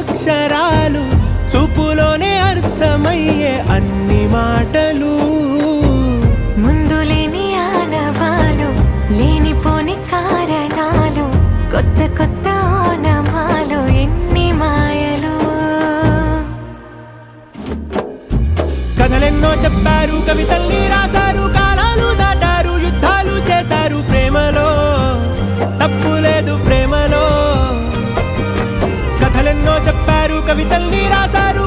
అక్షరాలు చూపులోనే అర్థమయ్యే అన్ని మాటలు ముందు లేని ఆనవాలు లేనిపోని కారణాలు కొత్త కొత్త ఓనమాలు ఎన్ని మాయలు కథలెన్నో చెప్పారు కవితల్ని రాశారు కాలాలు దాటారు యుద్ధాలు చేశారు ప్రేమలో తప్పు లేదు ప్రేమలో కథలెన్నో చెప్పారు కవితల్ని రాశారు